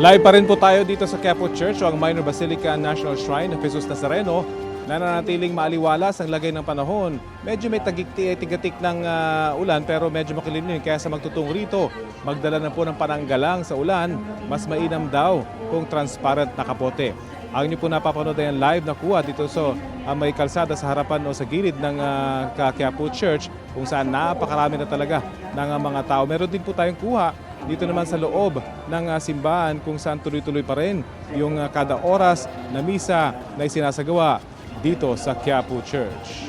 Live pa rin po tayo dito sa Quiapo Church o ang Minor Basilica National Shrine ng Jesus Nazareno na nanatiling maaliwalas ang lagay ng panahon. Medyo may tigatik ng ulan pero medyo makilimlim kaya sa magtutungo rito, magdala na po ng pananggalang sa ulan, mas mainam daw kung transparent na kapote. Ang inyo po napapanood ay live na kuha dito sa may kalsada sa harapan o sa gilid ng Quiapo Church kung saan napakarami na talaga ng mga tao. Meron din po tayong kuha dito naman sa loob ng simbahan kung saan tuloy-tuloy pa rin yung kada oras na misa na isinasagawa dito sa Quiapo Church.